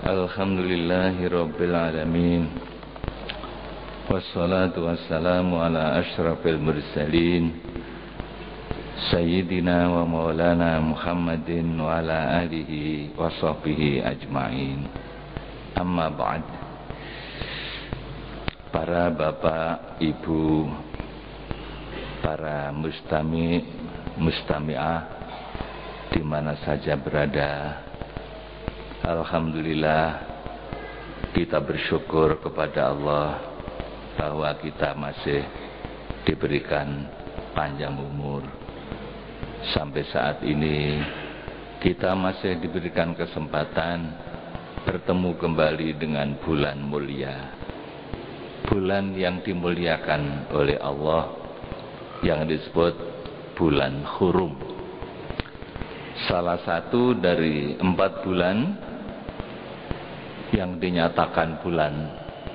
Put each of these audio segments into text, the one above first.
Alhamdulillahirabbil alamin. Wassalatu wassalamu ala asyrafil mursalin Sayyidina wa maulana Muhammadin wa ala alihi wa sahbihi ajma'in. Amma ba'd. Para bapak, ibu, para mustami'ah di mana saja berada, alhamdulillah kita bersyukur kepada Allah bahwa kita masih diberikan panjang umur. Sampai saat ini kita masih diberikan kesempatan bertemu kembali dengan bulan mulia, bulan yang dimuliakan oleh Allah, yang disebut bulan Hurum. Salah satu dari 4 bulan yang dinyatakan bulan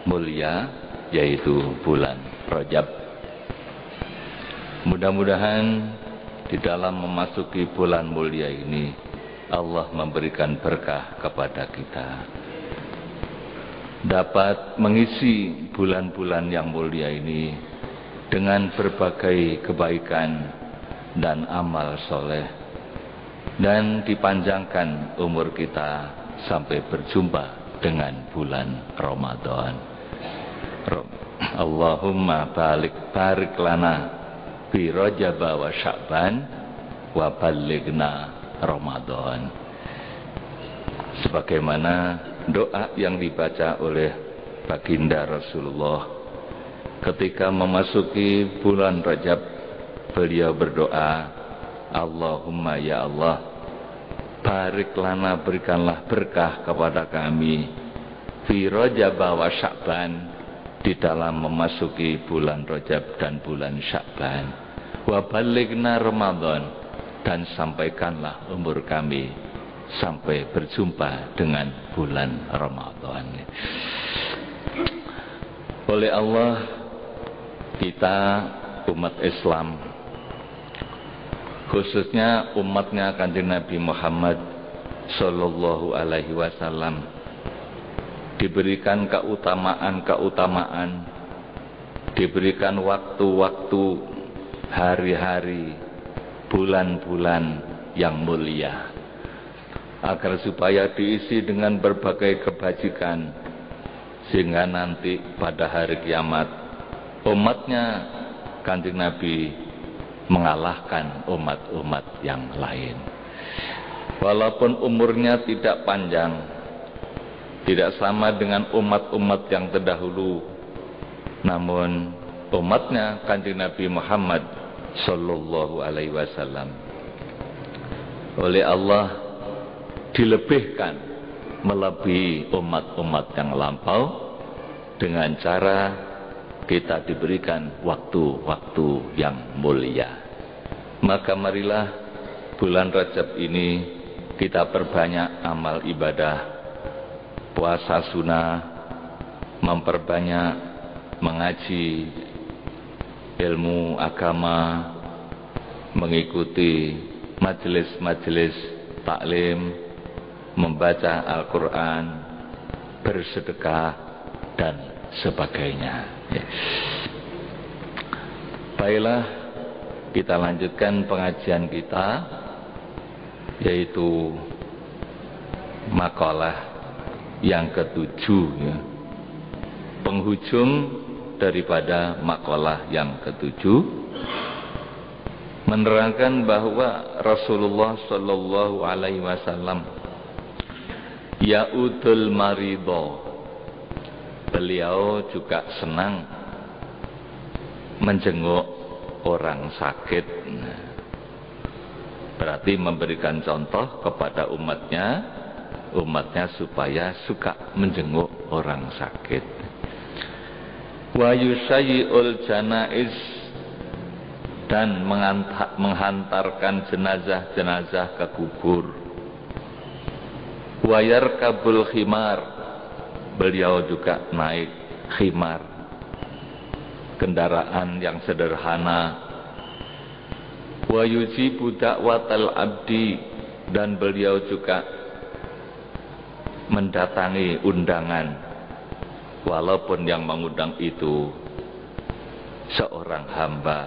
mulia, yaitu bulan Rajab. Mudah-mudahan di dalam memasuki bulan mulia ini Allah memberikan berkah kepada kita, dapat mengisi bulan-bulan yang mulia ini dengan berbagai kebaikan dan amal soleh, dan dipanjangkan umur kita sampai berjumpa dengan bulan Ramadan. Allahumma barik lana bi Rajab wa Sya'ban wa ballighna Ramadan. Sebagaimana doa yang dibaca oleh baginda Rasulullah ketika memasuki bulan Rajab, beliau berdoa, Allahumma ya Allah, barik lana, berikanlah berkah kepada kami fi Rajab wa Sya'ban, di dalam memasuki bulan Rajab dan bulan Sya'ban, wa balighna Ramadan, dan sampaikanlah umur kami sampai berjumpa dengan bulan Ramadan. Oleh Allah, kita umat Islam, khususnya umatnya Kanjeng Nabi Muhammad sallallahu alaihi wasallam, diberikan keutamaan, diberikan waktu-waktu, hari-hari, bulan-bulan yang mulia, agar supaya diisi dengan berbagai kebajikan, sehingga nanti pada hari kiamat umatnya Kanjeng Nabi mengalahkan umat-umat yang lain. Walaupun umurnya tidak panjang, tidak sama dengan umat-umat yang terdahulu, namun umatnya Kanjeng Nabi Muhammad sallallahu alaihi wasallam oleh Allah dilebihkan melebihi umat-umat yang lampau dengan cara kita diberikan waktu-waktu yang mulia. Maka marilah bulan Rajab ini kita perbanyak amal ibadah, puasa sunnah, memperbanyak mengaji ilmu agama, mengikuti majelis-majelis taklim, membaca Al-Quran, bersedekah, dan sebagainya. Baiklah, kita lanjutkan pengajian kita, yaitu makalah yang ke-7, ya. Penghujung daripada makalah yang ke-7 menerangkan bahwa Rasulullah sallallahu alaihi wasallam ya'udul maridho, beliau juga senang menjenguk orang sakit. Berarti memberikan contoh kepada umatnya supaya suka menjenguk orang sakit. Wa yusayyi'ul janaiz, dan menghantarkan jenazah-jenazah ke kubur. Wa yarkabul khimar, beliau juga naik khimar, kendaraan yang sederhana. Wa yujibu da'watal abdi, dan beliau juga mendatangi undangan, walaupun yang mengundang itu seorang hamba,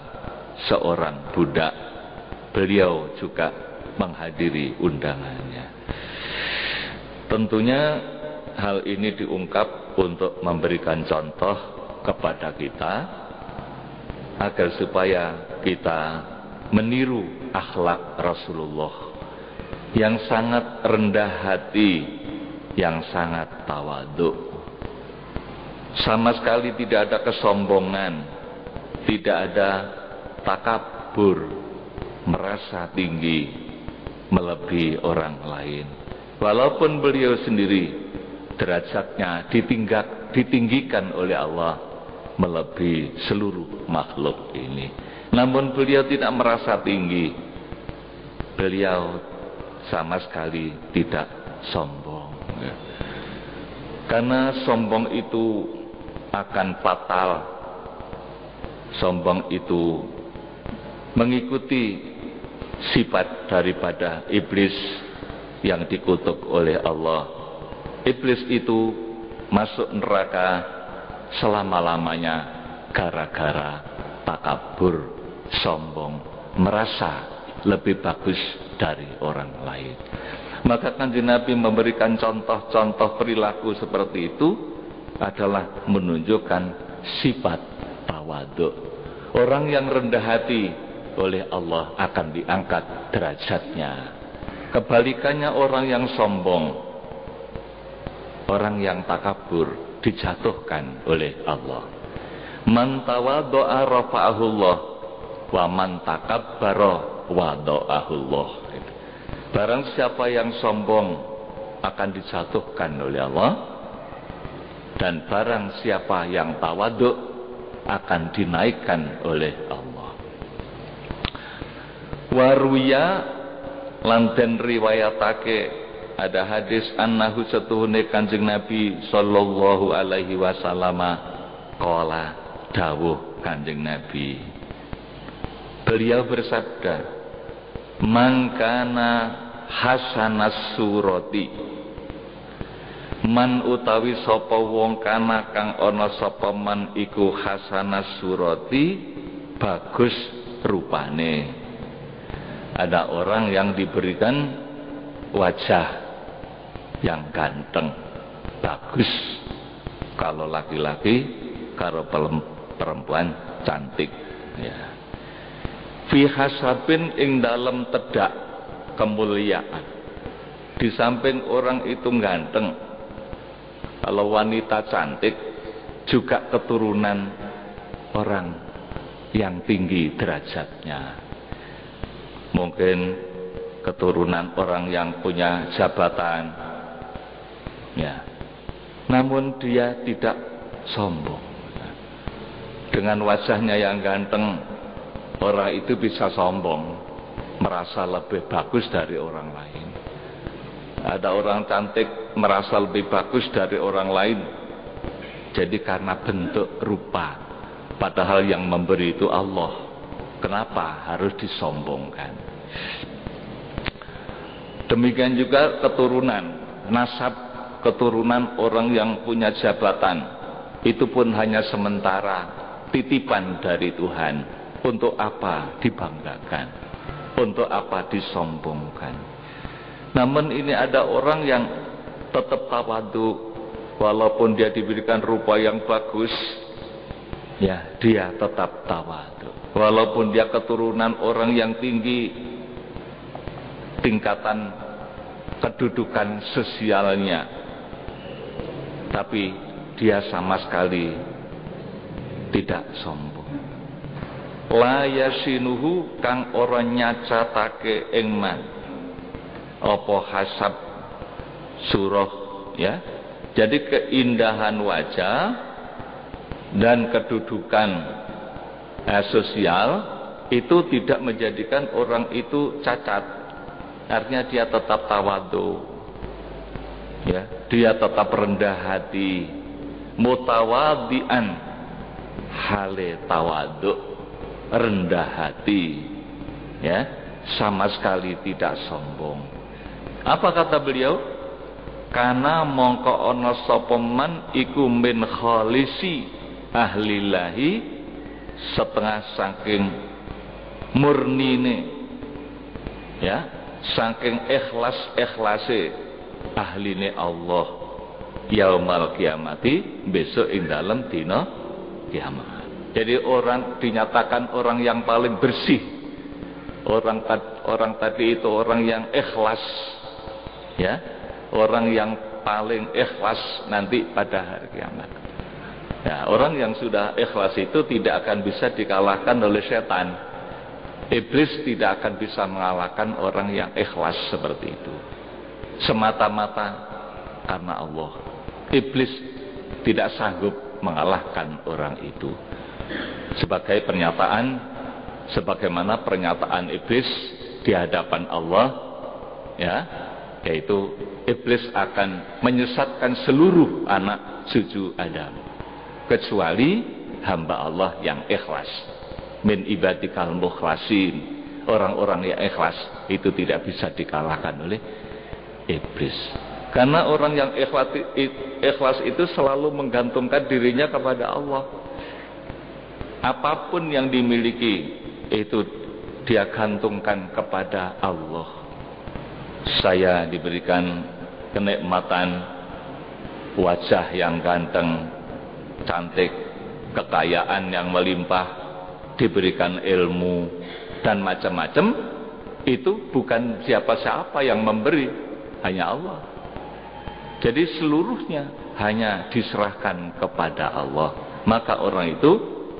seorang budak, beliau juga menghadiri undangannya. Tentunya hal ini diungkap untuk memberikan contoh kepada kita agar supaya kita meniru akhlak Rasulullah yang sangat rendah hati, yang sangat tawadhu. Sama sekali tidak ada kesombongan, tidak ada takabur, merasa tinggi melebihi orang lain. Walaupun beliau sendiri derajatnya ditinggikan oleh Allah melebihi seluruh makhluk ini, namun beliau tidak merasa tinggi. Beliau sama sekali tidak sombong, karena sombong itu akan fatal. Sombong itu mengikuti sifat daripada iblis yang dikutuk oleh Allah. Iblis itu masuk neraka selama-lamanya gara-gara takabur, sombong, merasa lebih bagus dari orang lain. Maka Kanjeng Nabi memberikan contoh-contoh perilaku seperti itu adalah menunjukkan sifat tawadhu. Orang yang rendah hati oleh Allah akan diangkat derajatnya. Kebalikannya orang yang sombong, orang yang takabur dijatuhkan oleh Allah. Man tawadhu'a rafa'ahullah wa man takabbara wada'ahullah. Barang siapa yang sombong akan dijatuhkan oleh Allah, dan barang siapa yang tawadhu akan dinaikkan oleh Allah. Waruya lan den riwayatake ada hadis annahu setuhune Kanjeng Nabi sallallahu alaihi wasallam qala dawuh Kanjeng Nabi, beliau bersabda, mangkana hasanas surati, man utawi sapa wong kana kang ana sapa man iku hasanas surati, bagus rupane. Ada orang yang diberikan wajah yang ganteng, bagus. Kalau laki-laki, kalau perempuan cantik, ya. Fi hasabin ing dalam tedak kemuliaan. Di samping orang itu ganteng, kalau wanita cantik, juga keturunan orang yang tinggi derajatnya. Mungkin keturunan orang yang punya jabatan, ya. Namun dia tidak sombong. Dengan wajahnya yang ganteng, orang itu bisa sombong, merasa lebih bagus dari orang lain. Ada orang cantik merasa lebih bagus dari orang lain, jadi karena bentuk rupa, padahal yang memberi itu Allah. Kenapa harus disombongkan? Demikian juga keturunan, nasab keturunan orang yang punya jabatan, itu pun hanya sementara, titipan dari Tuhan. Untuk apa dibanggakan? Untuk apa disombongkan? Namun ini ada orang yang tetap tawadhu, walaupun dia diberikan rupa yang bagus, ya dia tetap tawadhu. Walaupun dia keturunan orang yang tinggi, tingkatan kedudukan sosialnya, tapi dia sama sekali tidak sombong. La yasinuhu kang ora nyacatake ing man apa hasab surah, ya. Jadi keindahan wajah dan kedudukan sosial itu tidak menjadikan orang itu cacat. Artinya dia tetap tawadhu, ya, dia tetap rendah hati, mutawadhian, hale tawadhu, rendah hati, ya, sama sekali tidak sombong. Apa kata beliau? Kana mongko ana sapa man iku min khalisi ahlillahi, setengah saking murnine, ya, saking ikhlas-ikhlase ahline Allah yaumal kiamati, besok ing dalem dina kiamat. Jadi orang dinyatakan orang yang paling bersih, orang tadi itu orang yang ikhlas, ya, orang yang paling ikhlas nanti pada hari kiamat. Ya, orang yang sudah ikhlas itu tidak akan bisa dikalahkan oleh setan. Iblis tidak akan bisa mengalahkan orang yang ikhlas seperti itu. Semata-mata karena Allah. Iblis tidak sanggup mengalahkan orang itu. Sebagai pernyataan, sebagaimana pernyataan iblis di hadapan Allah, ya, yaitu iblis akan menyesatkan seluruh anak cucu Adam kecuali hamba Allah yang ikhlas. Min ibadikal mukhlasin, orang-orang yang ikhlas itu tidak bisa dikalahkan oleh iblis. Karena orang yang ikhlas itu selalu menggantungkan dirinya kepada Allah. Apapun yang dimiliki itu dia gantungkan kepada Allah. Saya diberikan kenikmatan wajah yang ganteng, cantik, kekayaan yang melimpah, diberikan ilmu dan macam-macam, itu bukan siapa-siapa yang memberi, hanya Allah. Jadi seluruhnya hanya diserahkan kepada Allah. Maka orang itu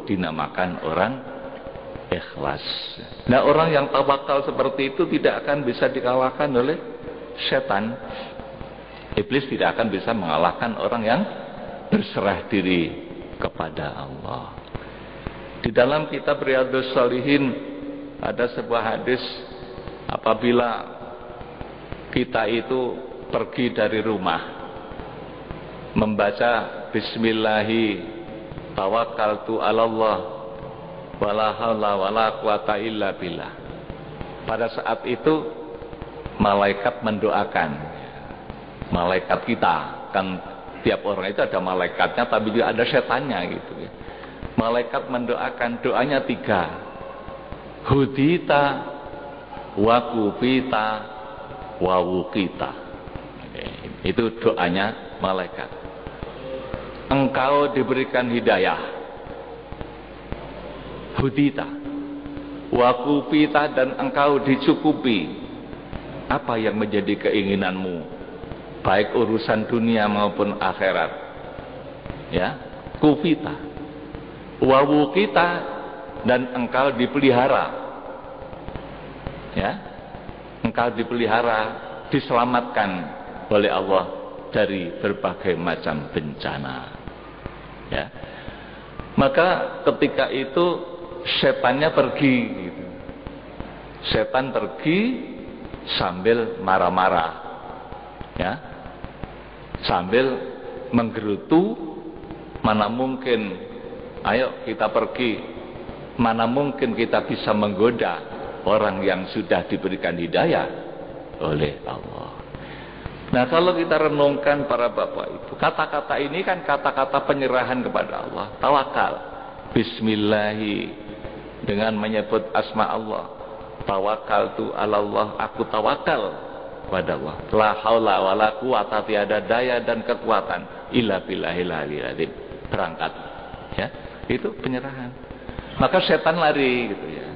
dinamakan orang ikhlas. Nah, orang yang tawakal seperti itu tidak akan bisa dikalahkan oleh setan. Iblis tidak akan bisa mengalahkan orang yang berserah diri kepada Allah. Di dalam kitab Riyadhus Shalihin ada sebuah hadis, apabila kita itu pergi dari rumah membaca bismillahi tawakkaltu 'alallah wala haula wala quwata illa billah, pada saat itu malaikat mendoakan. Malaikat kita kan, tiap orang itu ada malaikatnya, tapi juga ada setannya gitu ya. Malaikat mendoakan, doanya 3. Hudita wa kupita wa wukita. Itu doanya malaikat. Engkau diberikan hidayah, hudita wa kupita, dan engkau dicukupi apa yang menjadi keinginanmu, baik urusan dunia maupun akhirat, ya, kupita wa wukita, dan engkau dipelihara, ya, engkau dipelihara, diselamatkan oleh Allah dari berbagai macam bencana, ya. Maka ketika itu setannya pergi gitu. Setan pergi sambil marah-marah, ya, sambil menggerutu. Mana mungkin, ayo kita pergi, mana mungkin kita bisa menggoda orang yang sudah diberikan hidayah oleh Allah. Nah, kalau kita renungkan para bapak ibu, kata-kata ini kan kata-kata penyerahan kepada Allah. Tawakal, bismillahi, dengan menyebut asma Allah. Tawakkaltu 'alallah, aku tawakal pada Allah. La haula wala quwata, tiada daya dan kekuatan illa billahil aliyil azim. Berangkat, ya, itu penyerahan. Maka setan lari gitu ya.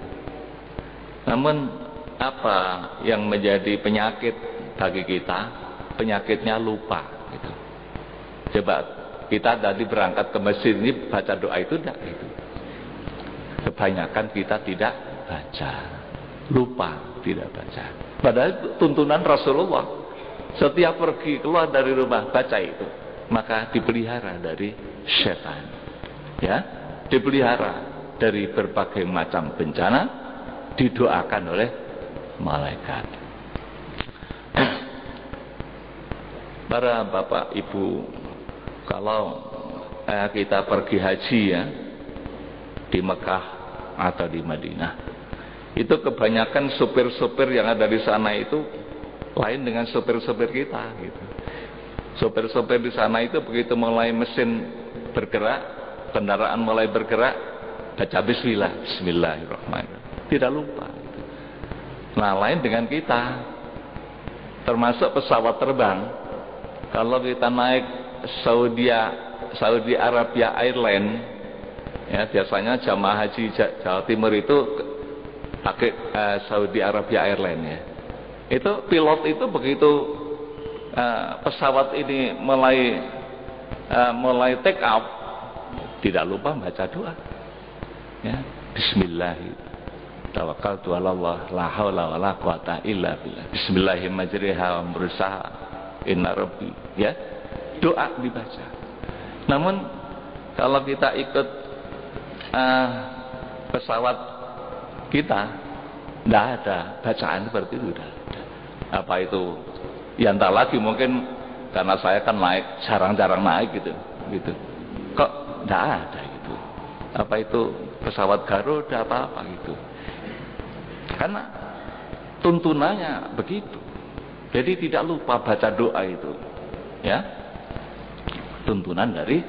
Namun apa yang menjadi penyakit bagi kita? Penyakitnya lupa gitu. Coba kita tadi berangkat ke masjid ini baca doa itu enggak gitu. Kebanyakan kita tidak baca, lupa tidak baca. Padahal tuntunan Rasulullah, setiap pergi keluar dari rumah baca itu, maka dipelihara dari setan, ya, dipelihara dari berbagai macam bencana, didoakan oleh malaikat. Para bapak ibu, kalau kita pergi haji ya, di Mekah atau di Madinah, itu kebanyakan supir-supir yang ada di sana itu lain dengan supir-supir kita gitu. Sopir-sopir di sana itu begitu mulai mesin bergerak, kendaraan mulai bergerak, baca bismillah, bismillahirrahmanirrahim. Tidak lupa. Nah, lain dengan kita, termasuk pesawat terbang. Kalau kita naik Saudi Arabia Airlines, ya biasanya jamaah haji Jawa Timur itu pakai Saudi Arabia Airlines ya. Itu pilot itu begitu pesawat ini mulai take off, tidak lupa baca doa. Ya, bismillahirrahmanirrahim. Tawakkaltu 'ala Allah, la haula wala quwata illa billah. Bismillahirrahmanirrahim majriha wa mursaha. Inna rabbi, ya. Doa dibaca. Namun kalau kita ikut pesawat kita, tidak ada bacaan seperti itu. Apa itu? Ya entah lagi, mungkin karena saya kan naik jarang-jarang naik gitu. Kok tidak ada gitu? Apa itu pesawat Garuda apa gitu? Karena tuntunannya begitu. Jadi tidak lupa baca doa itu, ya. Tuntunan dari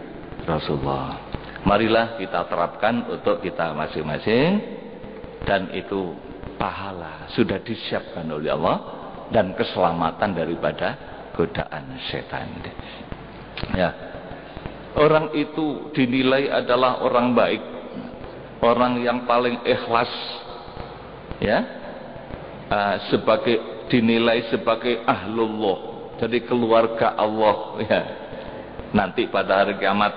Rasulullah. Marilah kita terapkan untuk kita masing-masing, dan itu pahala sudah disiapkan oleh Allah dan keselamatan daripada godaan setan. Ya. Orang itu dinilai adalah orang baik, orang yang paling ikhlas, ya, dinilai sebagai ahlullah, jadi keluarga Allah, ya. Nanti pada hari kiamat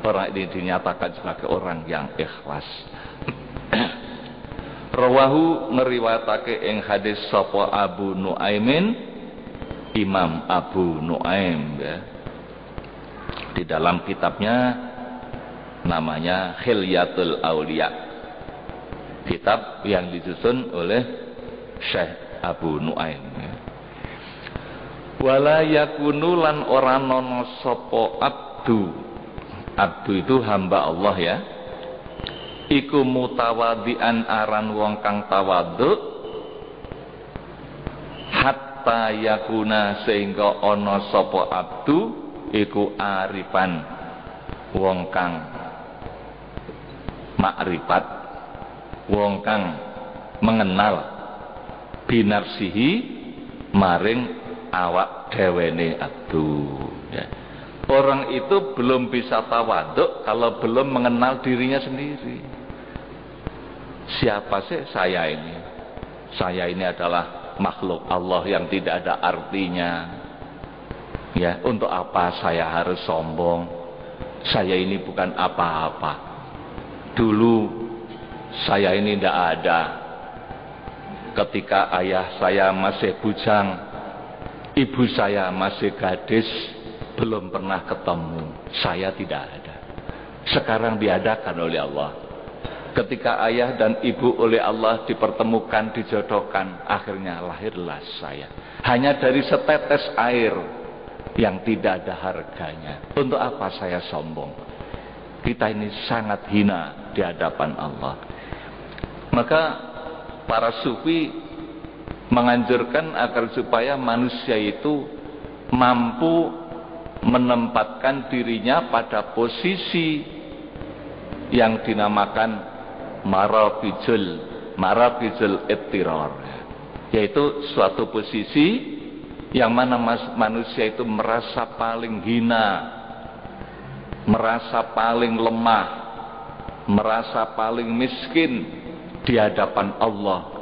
orang ini dinyatakan sebagai orang yang ikhlas. Rawahu ngeriwayatake ing hadis sapa Abu Nuaimin, Imam Abu Nuaim, ya. Di dalam kitabnya namanya Khilyatul Auliya, kitab yang disusun oleh Syekh Abu Nuaim, ya. Wala yakunu lan ora nono sapa abdu itu hamba Allah, ya, iku mutawadian aran wong kang tawadhu, hatta yakuna sehingga ana sapa abdu iku arifan wong kang makrifat, wong kang mengenal binarsihi maring awak dhewene abdu, ya. Orang itu belum bisa tawaduk kalau belum mengenal dirinya sendiri. Siapa sih saya ini? Saya ini adalah makhluk Allah yang tidak ada artinya. Ya, untuk apa saya harus sombong? Saya ini bukan apa-apa. Dulu saya ini tidak ada. Ketika ayah saya masih bujang, ibu saya masih gadis, belum pernah ketemu. Saya tidak ada. Sekarang diadakan oleh Allah. Ketika ayah dan ibu oleh Allah dipertemukan, dijodohkan, akhirnya lahirlah saya. Hanya dari setetes air yang tidak ada harganya. Untuk apa saya sombong? Kita ini sangat hina di hadapan Allah. Maka para sufi menganjurkan agar supaya manusia itu mampu menempatkan dirinya pada posisi yang dinamakan maraqijul ittirar, yaitu suatu posisi yang mana manusia itu merasa paling hina, merasa paling lemah, merasa paling miskin di hadapan Allah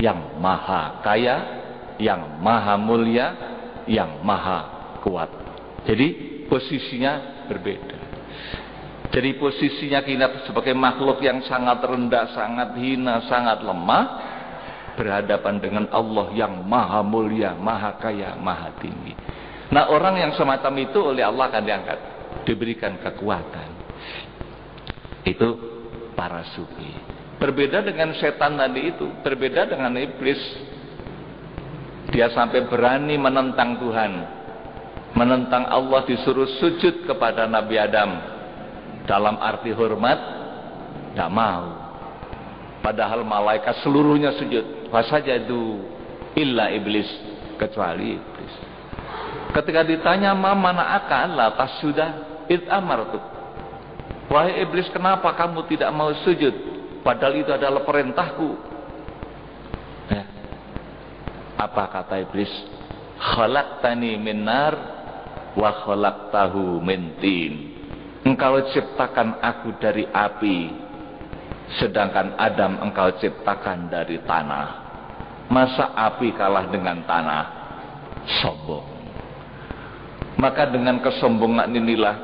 yang maha kaya, yang maha mulia, yang maha kuat. Jadi posisinya berbeda. Jadi posisinya kita sebagai makhluk yang sangat rendah, sangat hina, sangat lemah, berhadapan dengan Allah yang maha mulia, maha kaya, maha tinggi. Nah, orang yang semacam itu oleh Allah akan diangkat, diberikan kekuatan. Itu para sufi. Berbeda dengan setan tadi itu, berbeda dengan iblis. Dia sampai berani menentang Tuhan, menentang Allah, disuruh sujud kepada Nabi Adam dalam arti hormat, tidak mau. Padahal malaikat seluruhnya sujud, fasajadu illa iblis, kecuali iblis. Ketika ditanya mana akal la tasjuda id amartu. Wahai iblis, kenapa kamu tidak mau sujud? Padahal itu adalah perintahku. Ya. Apa kata iblis? Khalaqtani min nar wa khalaqtahu min tin. Engkau ciptakan aku dari api, sedangkan Adam engkau ciptakan dari tanah. Masa api kalah dengan tanah? Sombong. Maka dengan kesombongan inilah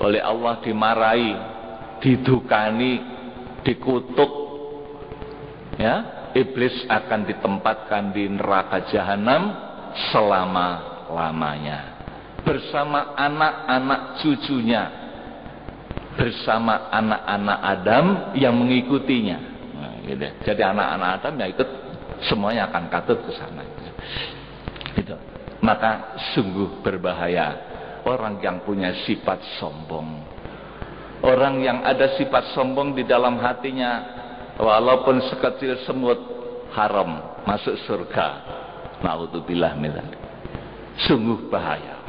oleh Allah dimarahi, didukani, dikutuk. Ya, iblis akan ditempatkan di neraka jahanam selama-lamanya bersama anak-anak cucunya, bersama anak-anak Adam yang mengikutinya. Nah, gitu. Jadi anak-anak Adam yang ikut semuanya akan katut ke sana. Gitu. Maka sungguh berbahaya orang yang punya sifat sombong. Orang yang ada sifat sombong di dalam hatinya, walaupun sekecil semut, haram masuk surga. Naudzubillah min dzalik. Sungguh bahaya.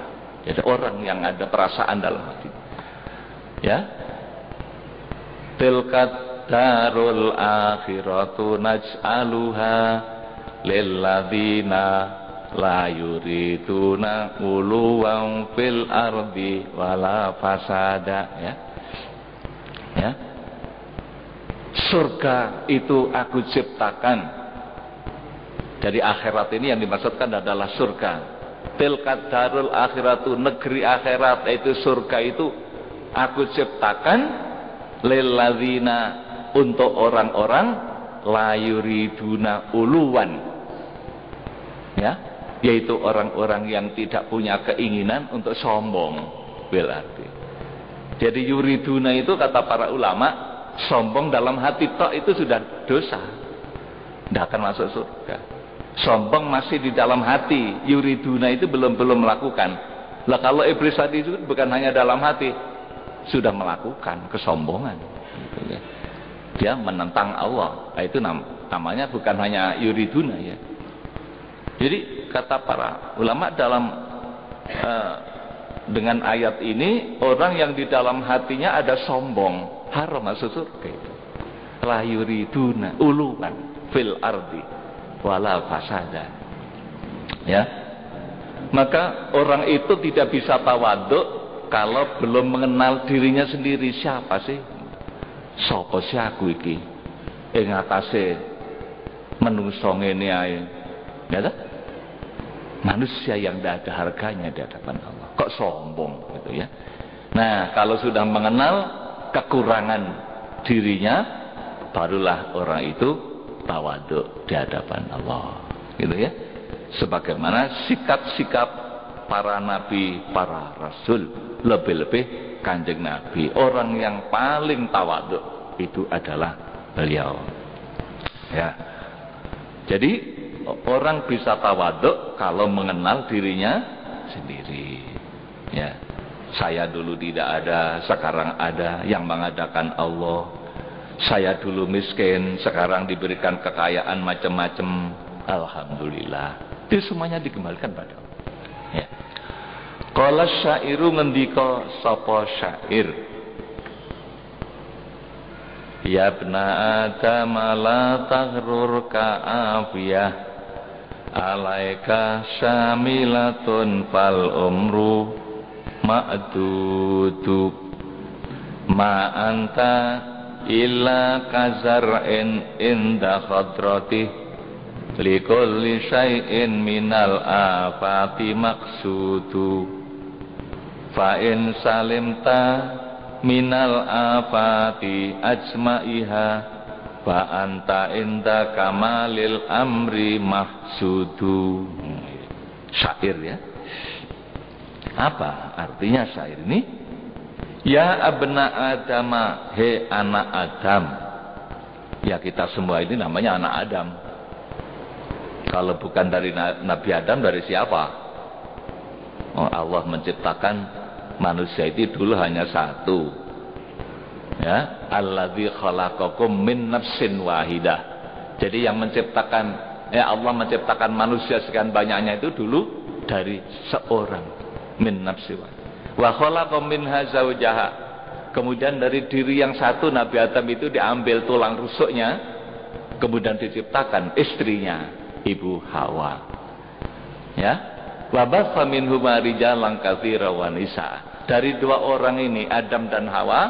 Jadi orang yang ada perasaan dalam hati. Ya. Tilkat darul akhiratu naj'aluha lilladzina la yuriduna uluwan fil ardi wala fasada. Ya. Ya. Surga itu aku ciptakan. Jadi akhirat ini yang dimaksudkan adalah surga. Tilkat darul akhiratu, negeri akhirat, yaitu surga itu aku ciptakan lilladzina, untuk orang-orang la yuriduna uluwan. Ya, yaitu orang-orang yang tidak punya keinginan untuk sombong. Berarti. Jadi yuriduna itu kata para ulama, sombong dalam hati tok itu sudah dosa. Tidak akan masuk surga. Sombong masih di dalam hati, yuriduna itu belum melakukan. Lah kalau iblis tadi itu bukan hanya dalam hati, sudah melakukan kesombongan. Dia menentang Allah. Nah, itu namanya bukan hanya yuriduna ya. Jadi kata para ulama dalam dengan ayat ini, orang yang di dalam hatinya ada sombong, haram masuk surga itu. La yuriduna uluwan fil ardi wala fasada. Ya. Maka orang itu tidak bisa tawaduk kalau belum mengenal dirinya sendiri. Siapa sih? Sapa sih aku iki? Ing atase menungso ngene ae. Ya ta? Manusia yang tidak ada harganya di hadapan Allah. Kok sombong gitu ya. Nah, kalau sudah mengenal kekurangan dirinya, barulah orang itu tawaduk di hadapan Allah. Gitu ya. Sebagaimana sikap-sikap para nabi, para rasul, lebih-lebih Kanjeng Nabi, orang yang paling tawaduk itu adalah beliau. Ya. Jadi orang bisa tawaduk kalau mengenal dirinya sendiri. Ya. Saya dulu tidak ada, sekarang ada, yang mengadakan Allah. Saya dulu miskin, sekarang diberikan kekayaan macam-macam. Alhamdulillah. Itu semuanya dikembalikan pada Allah. Ya. Qala syairu, ngendika sapa syair. Ya bna Adam la taghrur ka'afiyah, alaika syamilatun fal umru ma'dudu, ma anta illa kazar'in inda khadratih, likulli syai'in minal afati maqsudu, fa in salimta minal afati ajma'iha, fa anta inda kamalil amri mahsudu. Syair ya. Apa artinya syair ini? Ya abna Adama, he anak Adam. Ya kita semua ini namanya anak Adam. Kalau bukan dari Nabi Adam, dari siapa? Oh, Allah menciptakan manusia itu dulu hanya satu. Ya, alladzi khalaqakum min nafsin wahidah. Jadi yang menciptakan, ya Allah menciptakan manusia sekian banyaknya itu dulu dari seorang min nafsi wa khalaqa minha zawjaha. Kemudian dari diri yang satu Nabi Adam itu diambil tulang rusuknya, kemudian diciptakan istrinya Ibu Hawa. Ya, wa batha minhuma rijalan katsiran wa nisaa. Dari dua orang ini Adam dan Hawa,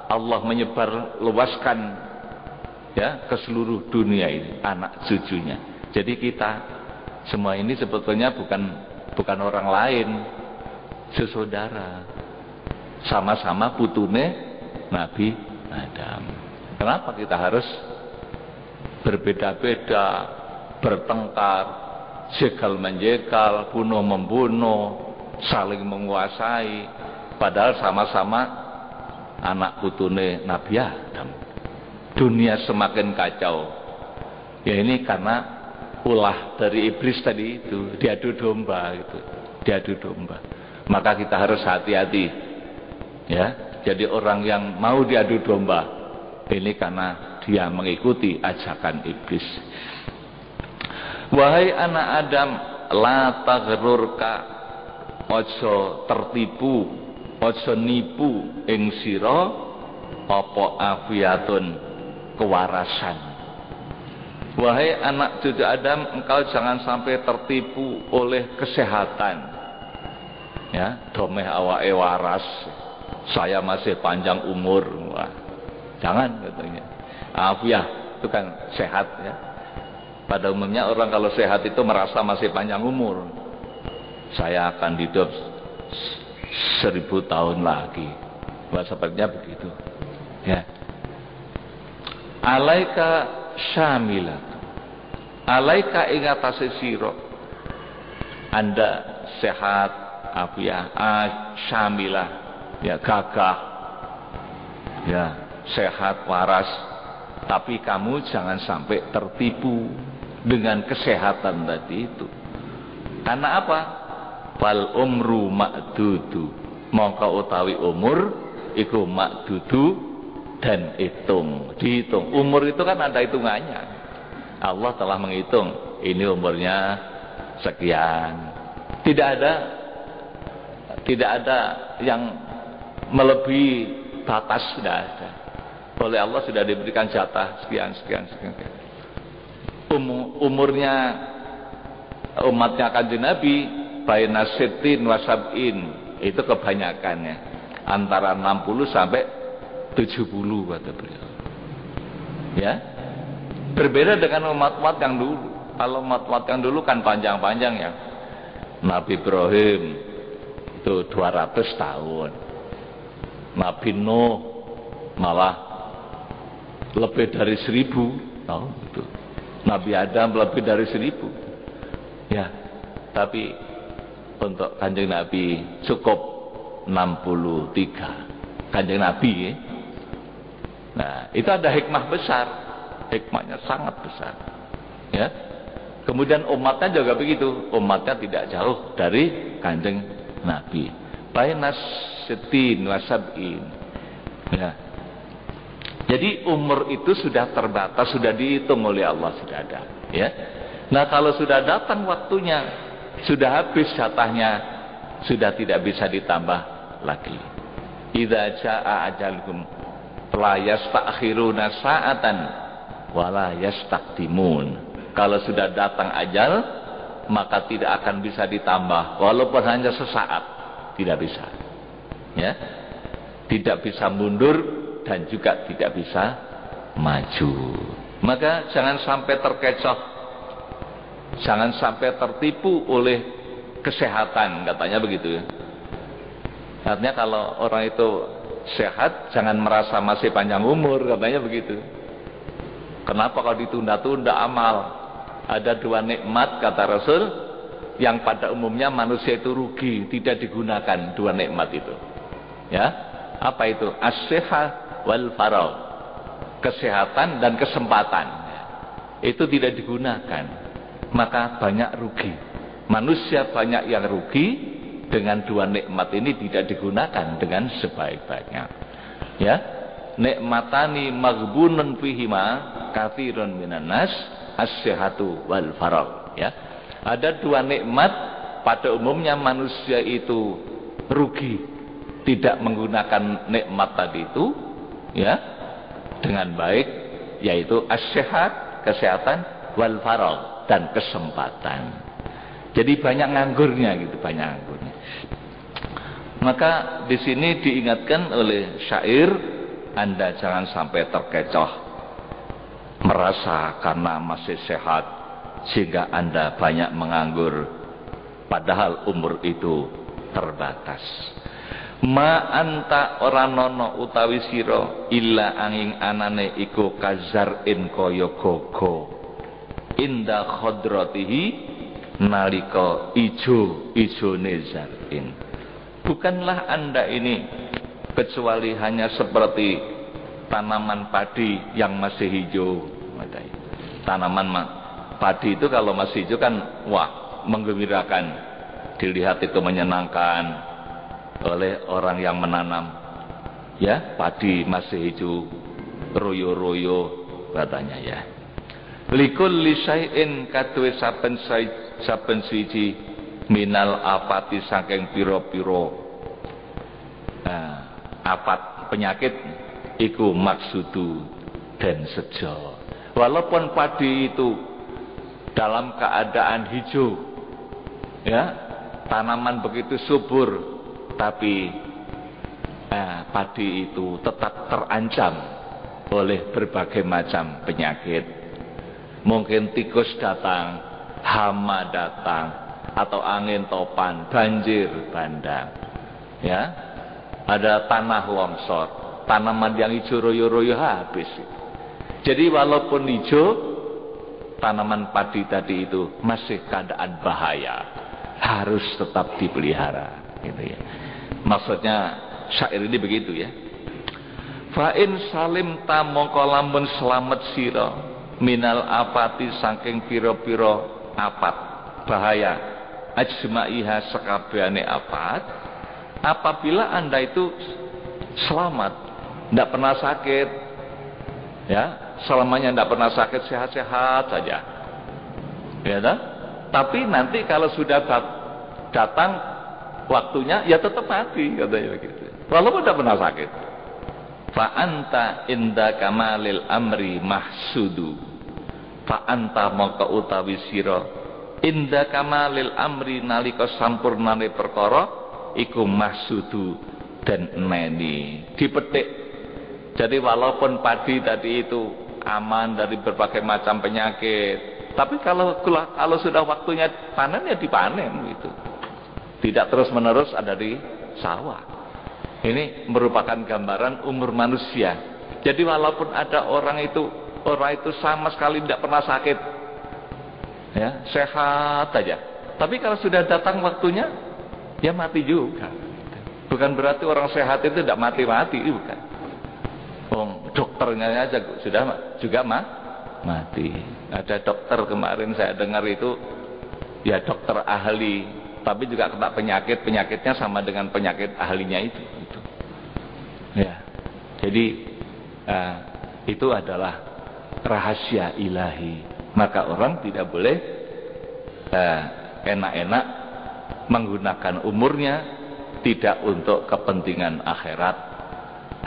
Allah menyebar luaskan ya ke seluruh dunia ini anak cucunya. Jadi kita semua ini sebetulnya bukan orang lain, sesaudara, sama-sama putune Nabi Adam. Kenapa kita harus berbeda-beda, bertengkar, jegal menjegal, bunuh membunuh, saling menguasai, padahal sama-sama anak putune Nabi Adam. Dunia semakin kacau. Ya ini karena ulah dari iblis tadi itu, diadu domba gitu, diadu domba. Maka kita harus hati-hati. Ya, jadi orang yang mau diadu domba ini karena dia mengikuti ajakan iblis. Wahai anak Adam, la taghrurka, ojo tertipu, ojo nipu ing sira apa afiatun, kewarasan. Wahai anak cucu Adam, engkau jangan sampai tertipu oleh kesehatan. Ya, domeh awake waras, saya masih panjang umur. Wah, jangan katanya. Afiah itu kan sehat ya. Pada umumnya orang kalau sehat itu merasa masih panjang umur. Saya akan hidup 1000 tahun lagi. Wah, sepertinya begitu. Ya. Alaika syamila. Alaika ingatase sira. Anda sehat, afiah, syamilah. Ya, gagah. Ya, sehat, waras. Tapi kamu jangan sampai tertipu dengan kesehatan tadi itu. Karena apa? Wal umru ma'dudu. Mongko utawi umur iku ma'dudu dan hitung, dihitung. Umur itu kan ada hitungannya. Allah telah menghitung, ini umurnya sekian. Tidak ada yang melebihi batas, tidak ada. Oleh Allah sudah diberikan jatah sekian. Umurnya umatnya Kanjeng Nabi baina sittin wa sab'in, itu kebanyakannya antara 60 sampai 70 kata beliau. Ya, berbeda dengan umat-umat yang dulu. Kalau umat-umat yang dulu kan panjang-panjang ya. Nabi Ibrahim itu 200 tahun. Nabi Nuh malah lebih dari 1000 tahun itu. Nabi Adam lebih dari 1000. Ya, tapi untuk Kanjeng Nabi cukup 63. Kanjeng Nabi ya. Nah, itu ada hikmah besar. Hikmahnya sangat besar. Ya. Kemudian umatnya juga begitu. Umatnya tidak jauh dari Kanjeng Nabi. Bainas sittin wa sab'in. Ya. Jadi umur itu sudah terbatas, sudah dihitung oleh Allah, sudah ada. Ya. Nah, kalau sudah datang waktunya, sudah habis jatahnya, sudah tidak bisa ditambah lagi. Idza jaa ajaluhum la yastakhiruna sa'atan wa la yastaqdimun. Kalau sudah datang ajal, maka tidak akan bisa ditambah walaupun hanya sesaat, tidak bisa. Ya. Tidak bisa mundur dan juga tidak bisa maju. Maka jangan sampai terkecoh, jangan sampai tertipu oleh kesehatan, katanya begitu ya. Artinya kalau orang itu sehat, jangan merasa masih panjang umur, katanya begitu. Kenapa kalau ditunda-tunda amal? Ada dua nikmat, kata Rasul, yang pada umumnya manusia itu rugi, tidak digunakan dua nikmat itu. Ya, apa itu? As-sihah wal faragh. Kesehatan dan kesempatan. Itu tidak digunakan. Maka banyak rugi. Manusia banyak yang rugi dengan dua nikmat ini tidak digunakan dengan sebaik-baiknya. Ya, nikmatani maghbunun fihima katsirun minan nas, as-sihhatu wal faragh. Ya, ada dua nikmat pada umumnya manusia itu rugi tidak menggunakan nikmat tadi itu ya dengan baik, yaitu as-sehat, kesehatan, wal faragh, dan kesempatan. Jadi banyak nganggurnya gitu, banyak nganggurnya. Maka di sini diingatkan oleh syair, Anda jangan sampai terkecoh merasa karena masih sehat sehingga Anda banyak menganggur, padahal umur itu terbatas. Ma anta ora nono utawi sira illa angin anane iku kazarin kaya gaga inda khadratihi nalika ijo-ijone zarin. Bukanlah Anda ini kecuali hanya seperti tanaman padi yang masih hijau. Tanaman padi itu kalau masih hijau kan wah menggembirakan, dilihat itu menyenangkan oleh orang yang menanam ya, padi masih hijau royo-royo katanya ya. Likul lisaiin kadwe saben siji minal apati saking piro-piro apat penyakit iku maksudu dan sejo. Walaupun padi itu dalam keadaan hijau ya, tanaman begitu subur, tapi padi itu tetap terancam oleh berbagai macam penyakit. Mungkin tikus datang, hama datang, atau angin topan, banjir bandang ya, ada tanah longsor, tanaman yang hijau royo-royo habis. Jadi walaupun hijau, tanaman padi tadi itu masih keadaan bahaya, harus tetap dipelihara gitu ya. Maksudnya syair ini begitu ya. Fa in salim ta mongko lamun slamet sira minal apati saking pira-pira apat bahaya ajmaiha sekabehane apat, apabila Anda itu selamat, tidak pernah sakit ya, selamanya tidak pernah sakit, sehat-sehat saja ya dah? Tapi nanti kalau sudah datang waktunya ya tetap mati katanya begitu, walaupun tidak pernah sakit. Fa anta inda kamalil amri mahsudu, fa anta maka utawi sira inda kamalil amri nalika sampurnane perkara iku mahsudu dan neni dipetik. Jadi walaupun padi tadi itu aman dari berbagai macam penyakit, tapi kalau sudah waktunya panen ya dipanen gitu, tidak terus menerus ada di sawah. Ini merupakan gambaran umur manusia. Jadi walaupun ada orang itu sama sekali tidak pernah sakit ya, sehat saja, tapi kalau sudah datang waktunya ya mati juga. Bukan berarti orang sehat itu tidak mati-mati, bukan. Dokternya aja sudah juga mati. Ada dokter kemarin saya dengar itu ya dokter ahli, tapi juga kena penyakitnya sama dengan penyakit ahlinya itu. Ya, jadi itu adalah rahasia ilahi. Maka orang tidak boleh enak-enak menggunakan umurnya tidak untuk kepentingan akhirat,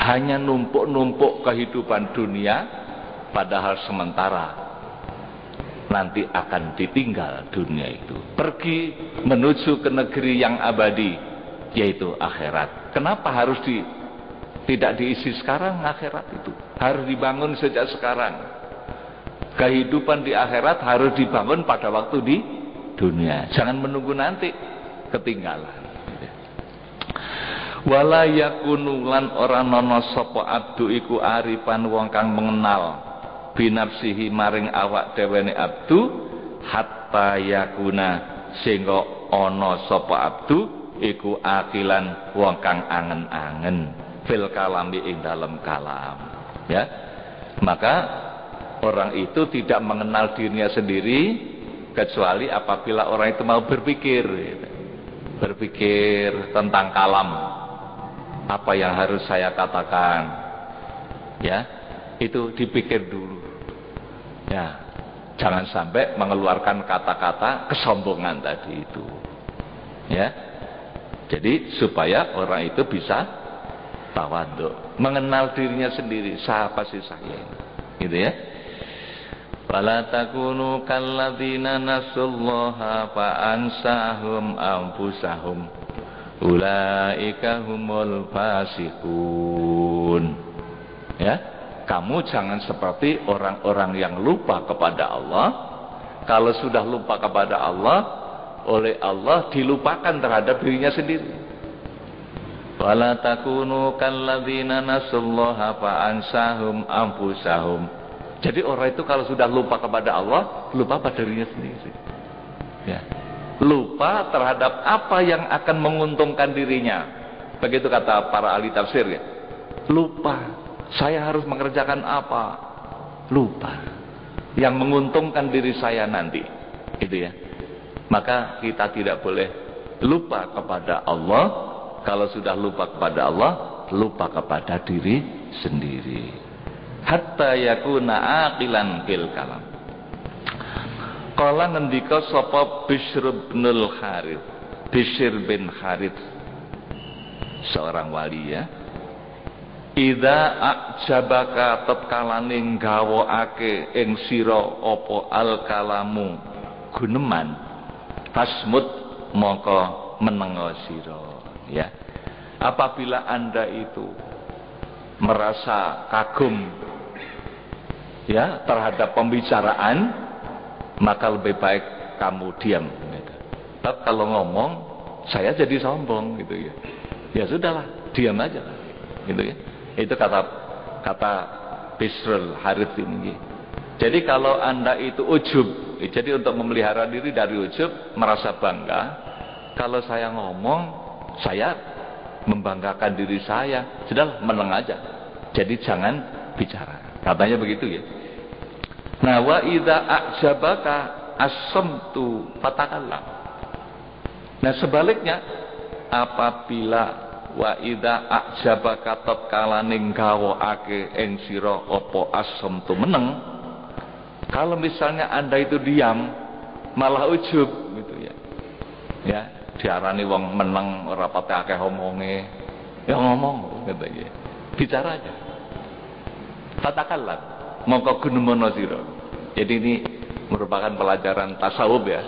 hanya numpuk-numpuk kehidupan dunia, padahal sementara nanti akan ditinggal dunia itu, pergi menuju ke negeri yang abadi, yaitu akhirat. Kenapa harus tidak diisi sekarang? Akhirat itu harus dibangun sejak sekarang. Kehidupan di akhirat harus dibangun pada waktu di dunia, jangan menunggu nanti ketinggalan. Wala yakunu lan ora nono sapa abdu iku arifan wong kang mengenal binafsihi maring awak dewene abdu hatta yakuna sehingga ana sapa abdu iku akilan wong kang angen-angen fil kalami ing dalam kalam ya. Maka orang itu tidak mengenal dirinya sendiri kecuali apabila orang itu mau berpikir tentang kalam, apa yang harus saya katakan ya, itu dipikir dulu ya, jangan sampai mengeluarkan kata-kata kesombongan tadi itu Ya. Jadi supaya orang itu bisa tawadhu, mengenal dirinya sendiri, siapa sih saya ini. Gitu ya. Fala takunu kalladzina nasullaha fa ansahum anfusahum ulaika humul fasiqun. Ya, kamu jangan seperti orang-orang yang lupa kepada Allah. Kalau sudah lupa kepada Allah, oleh Allah dilupakan terhadap dirinya sendiri. Wala takunu kalladzina nasullaha fa ansahum anfusahum. Jadi orang itu kalau sudah lupa kepada Allah, lupa pada dirinya sendiri. Ya. Lupa terhadap apa yang akan menguntungkan dirinya. Begitu kata para ahli tafsir ya. Lupa, saya harus mengerjakan apa? Lupa. Yang menguntungkan diri saya nanti. Gitu ya. Maka kita tidak boleh lupa kepada Allah. Kalau sudah lupa kepada Allah, lupa kepada diri sendiri. Hatta yakuna aqilan fil kalam. Qala ngendika sapa Bishr bin Harits. Bishr bin Harits seorang wali ya. Idza a'jabaka tatkalane gawokake ing sira apa al kalamu guneman fasmut mongko menengo sira. Ya, apabila Anda itu merasa kagum ya terhadap pembicaraan, maka lebih baik kamu diam. Tapi kalau ngomong, saya jadi sombong gitu ya. Ya sudahlah, diam aja, gitu ya. Itu kata Bishr Harits ini. Jadi kalau Anda itu ujub, jadi untuk memelihara diri dari ujub, merasa bangga. Kalau saya ngomong, saya membanggakan diri saya, sudah meneng aja. Jadi jangan bicara. Katanya begitu ya. Nah, wa idza a'jabaka as-samtu fatakallam. Nah, sebaliknya apabila wa idza a'jabaka tatkala ning gawokake ing sira apa as-samtu meneng, kalau misalnya Anda itu diam malah ujub gitu ya. Ya, diarani wong meneng ora pate akeh omonge. Ya ngomong katanya. Bicara aja. Fatakallam mongko gunemono sira. Jadi ini merupakan pelajaran tasawuf ya.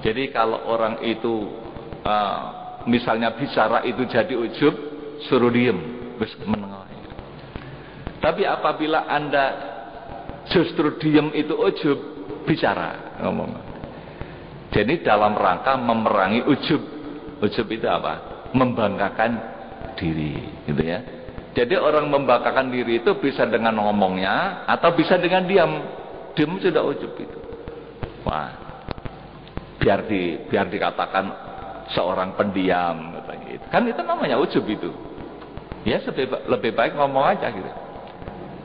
Jadi kalau orang itu misalnya bicara itu jadi ujub, suruh diem, wis meneng. Tapi apabila Anda justru diem itu ujub, bicara, ngomong. Jadi dalam rangka memerangi ujub. Ujub itu apa? Membanggakan diri, gitu ya. Jadi orang membanggakan diri itu bisa dengan ngomongnya atau bisa dengan diam. Diam sudah ujub itu. Wah, biar dikatakan seorang pendiam, katanya gitu. Kan itu namanya ujub itu. Ya lebih baik ngomong aja gitu.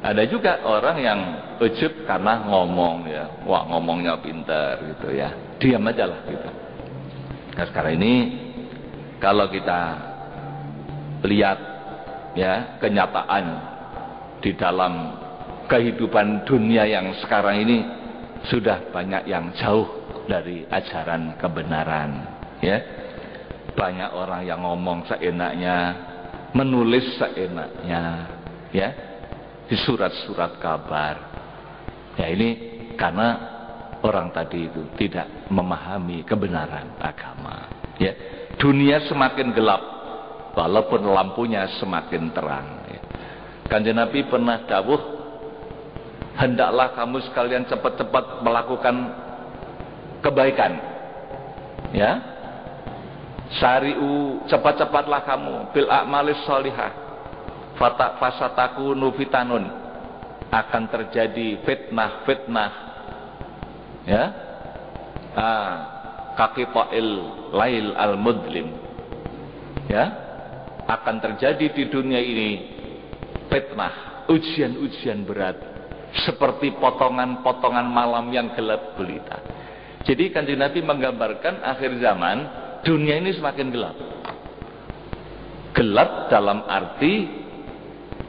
Ada juga orang yang ujub karena ngomong ya. Wah, ngomongnya pintar gitu ya. Diam aja lah gitu. Nah, sekarang ini kalau kita lihat ya kenyataan di dalam kehidupan dunia yang sekarang ini sudah banyak yang jauh dari ajaran kebenaran ya. Banyak orang yang ngomong seenaknya, menulis seenaknya ya. Di surat-surat kabar. Ya ini karena orang tadi itu tidak memahami kebenaran agama. Ya, dunia semakin gelap, walaupun lampunya semakin terang. Ya. Kanjeng Nabi pernah dawuh, hendaklah kamu sekalian cepat-cepat melakukan kebaikan. Ya, sari'u, cepat-cepatlah kamu bil a'malis sholihah. Fasatakunu fitanun, akan terjadi fitnah ya, kaqita'il lail al mudlim ya, akan terjadi di dunia ini fitnah, ujian-ujian berat seperti potongan-potongan malam yang gelap gulita. Jadi Kanjeng Nabi menggambarkan akhir zaman dunia ini semakin gelap. Gelap dalam arti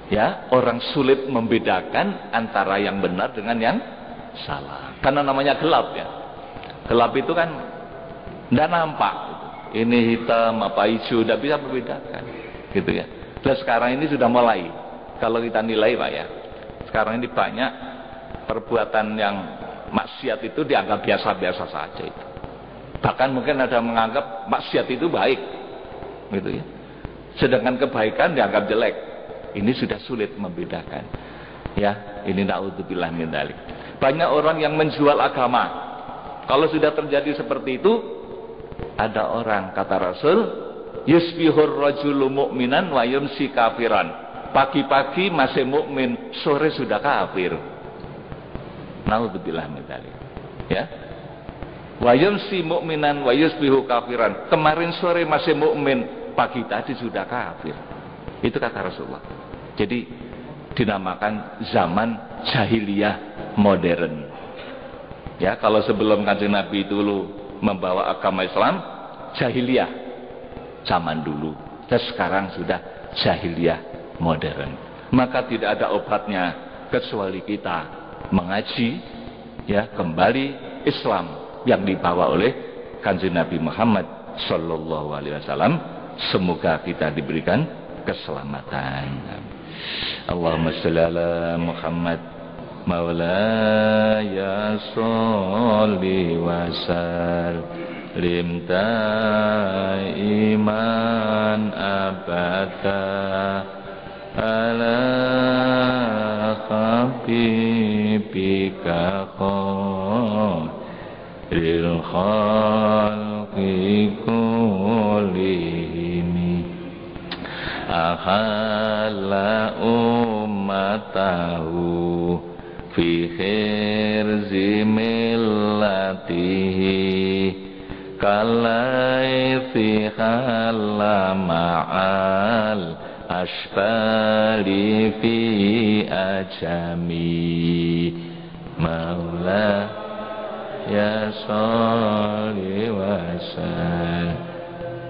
ya, orang sulit membedakan antara yang benar dengan yang salah. Karena namanya gelap ya. Gelap itu kan tidak nampak. ini hitam apa hijau, tidak bisa membedakan, gitu ya. Dan sekarang ini sudah mulai, kalau kita nilai Pak ya, sekarang ini banyak perbuatan yang maksiat itu dianggap biasa-biasa saja itu. Bahkan mungkin ada yang menganggap maksiat itu baik, gitu ya. Sedangkan kebaikan dianggap jelek. Ini sudah sulit membedakan. Ya, ini na'udzubillah min dzalik. Banyak orang yang menjual agama. Kalau sudah terjadi seperti itu, ada orang kata Rasul, yusbihur rajulu mu'minan wa yumsi kafiran. Pagi-pagi masih mukmin, sore sudah kafir. Na'udzubillah min dzalik. Ya. Wa yumsi mu'minan wa yusbihu kafiran. Kemarin sore masih mukmin, pagi tadi sudah kafir. Itu kata Rasulullah. Jadi dinamakan zaman jahiliyah modern. Ya, kalau sebelum Kanjeng Nabi dulu membawa agama Islam, jahiliyah zaman dulu. Dan sekarang sudah jahiliyah modern. Maka tidak ada obatnya kecuali kita mengaji, ya, kembali Islam yang dibawa oleh Kanjeng Nabi Muhammad sallallahu alaihi wasallam. Semoga kita diberikan keselamatan. Allahumma shalli ala Muhammad maulaya sholli wa sallim iman abada ala habibika khairil khalqi kullihim ahalla ummatahu fi khirzi millatihi kalaithi halla ma'al ashbali fi ajami maula ya sholli wa sallim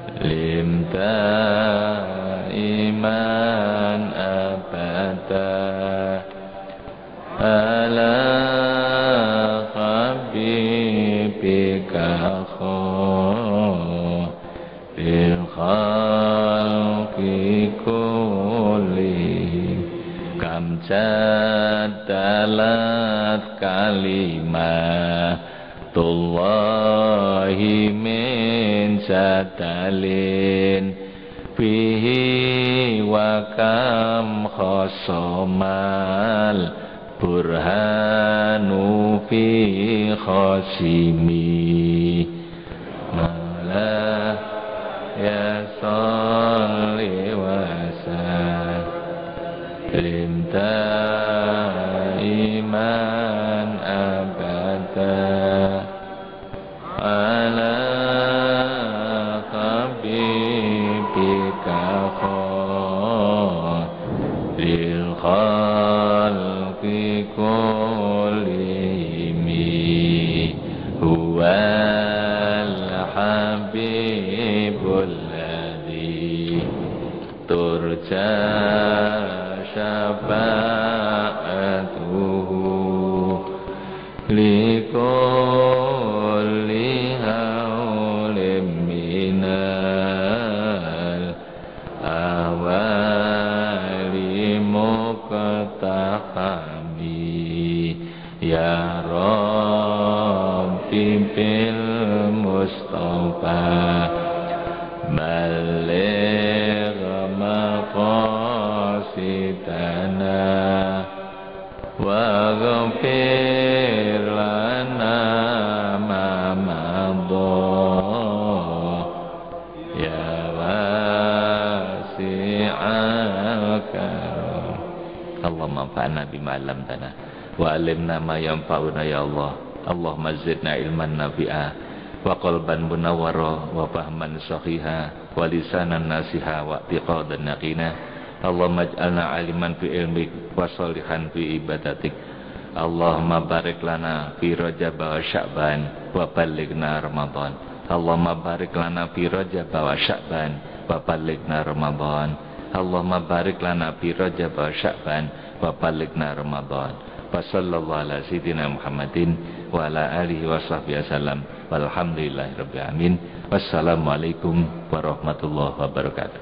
iman abada ala habibika khairil khalqi kullihim kam jadalat kalimatullahi min jadalin fihi wa kam khosomal burhanu fi khosimi mala ya sholli wa sallim iman abada ala khairil khalqi kullihim huwal habibul ladzi turja syafa'atuhu likulli haulim minal awali muqtahami ya Rabbi bil Mustafa baligh maqasidana wa ghfir lana ma madha ya wasi'al karam. Allahumma anfa'na bima 'allamtana wa 'allimna ma yanfa'una ya Allah. Allahumma zidna ilman nafi'a wa qalban munawwara wa fahman sahiha wa lisanan nasiha wa i'tiqadan naqina. Allahumma ij'alna 'aliman fi ilmik wa sholihan fi ibadatik. Allahumma barik lana fi Rajab wa Sya'ban wa ballighna Ramadan. Allahumma barik lana fi Rajab wa Sya'ban wa ballighna Ramadan. Allahumma barik lana fi Rajab wa Sya'ban wa ballighna Ramadan. Wa sallallahu ala sayyidina Muhammadin wa ala alihi wa sahbihi wasallam. Walhamdulillahirabbil alamin. Wassalamualaikum warahmatullahi wabarakatuh.